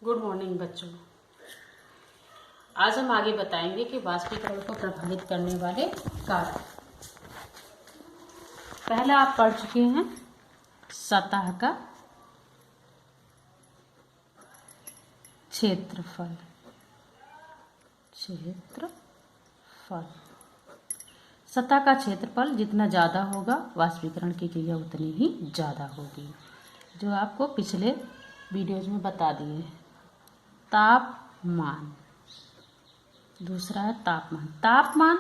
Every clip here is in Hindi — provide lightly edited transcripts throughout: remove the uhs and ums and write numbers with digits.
गुड मॉर्निंग बच्चों। आज हम आगे बताएंगे कि वाष्पीकरण को प्रभावित करने वाले कारक। पहले आप पढ़ चुके हैं सतह का क्षेत्रफल। सतह का क्षेत्रफल जितना ज़्यादा होगा वाष्पीकरण की क्रिया उतनी ही ज़्यादा होगी, जो आपको पिछले वीडियोज में बता दिए। तापमान, दूसरा है तापमान। तापमान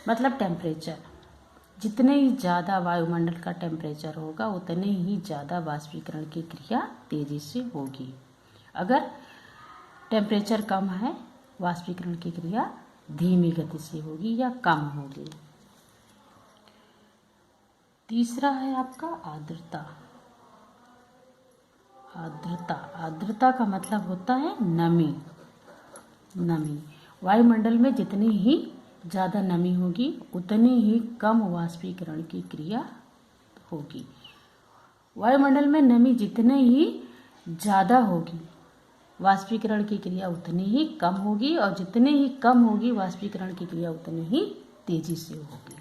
मतलब टेम्परेचर। जितने ही ज़्यादा वायुमंडल का टेम्परेचर होगा उतने ही ज़्यादा वाष्पीकरण की क्रिया तेज़ी से होगी। अगर टेम्परेचर कम है वाष्पीकरण की क्रिया धीमी गति से होगी या कम होगी। तीसरा है आपका आर्द्रता। आर्द्रता का मतलब होता है नमी। वायुमंडल में जितनी ही ज़्यादा नमी होगी उतनी ही कम वाष्पीकरण की क्रिया होगी। वायुमंडल में नमी जितनी ही ज़्यादा होगी वाष्पीकरण की क्रिया उतनी ही कम होगी, और जितनी ही कम होगी वाष्पीकरण की क्रिया उतनी ही तेजी से होगी।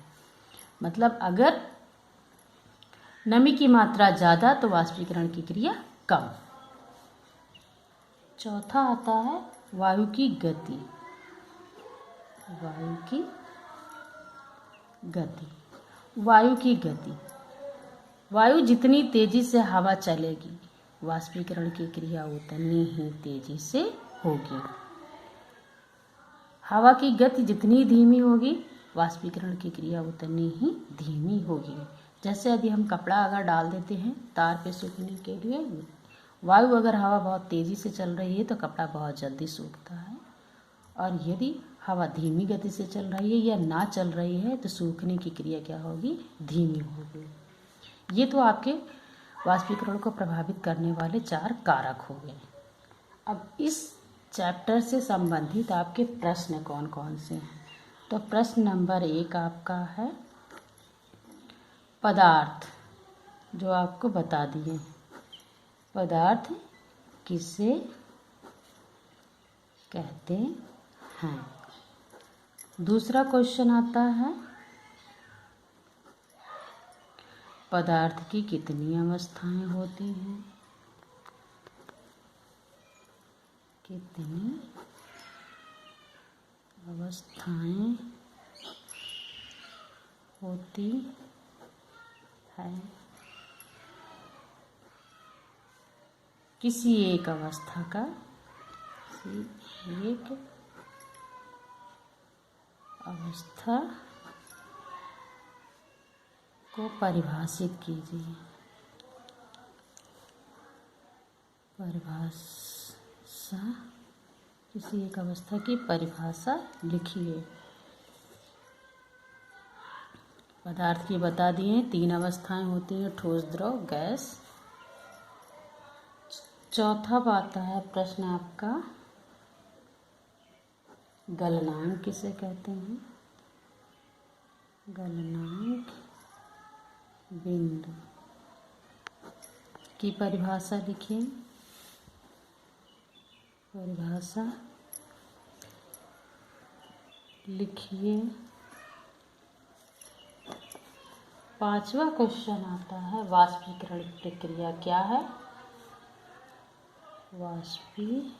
मतलब अगर नमी की मात्रा ज़्यादा तो वाष्पीकरण की क्रिया कम। चौथा आता है वायु की गति। वायु जितनी तेजी से हवा चलेगी वाष्पीकरण की क्रिया उतनी ही तेजी से होगी। हवा की गति जितनी धीमी होगी वाष्पीकरण की क्रिया उतनी ही धीमी होगी। जैसे यदि हम कपड़ा अगर डाल देते हैं तार पे सूखने के लिए, वायु अगर हवा बहुत तेज़ी से चल रही है तो कपड़ा बहुत जल्दी सूखता है, और यदि हवा धीमी गति से चल रही है या ना चल रही है तो सूखने की क्रिया क्या होगी, धीमी होगी। ये तो आपके वाष्पीकरण को प्रभावित करने वाले 4 कारक हो गए। अब इस चैप्टर से संबंधित आपके प्रश्न कौन कौन से हैं? तो प्रश्न नंबर 1 आपका है पदार्थ, जो आपको बता दिए। पदार्थ किसे कहते हैं? दूसरा क्वेश्चन आता है पदार्थ की कितनी अवस्थाएं होती हैं? कितनी अवस्थाएं होती है किसी एक अवस्था का? एक अवस्था को परिभाषित कीजिए। परिभाषा, किसी एक अवस्था की परिभाषा लिखिए। पदार्थ की बता दिए 3 अवस्थाएं होती हैं, ठोस, द्रव, गैस। चौथा आता है प्रश्न आपका गलनांक किसे कहते हैं? गलनांक बिंदु की परिभाषा लिखिए। परिभाषा लिखिए। 5वां क्वेश्चन आता है वाष्पीकरण प्रक्रिया क्या है? वाष्पीकरण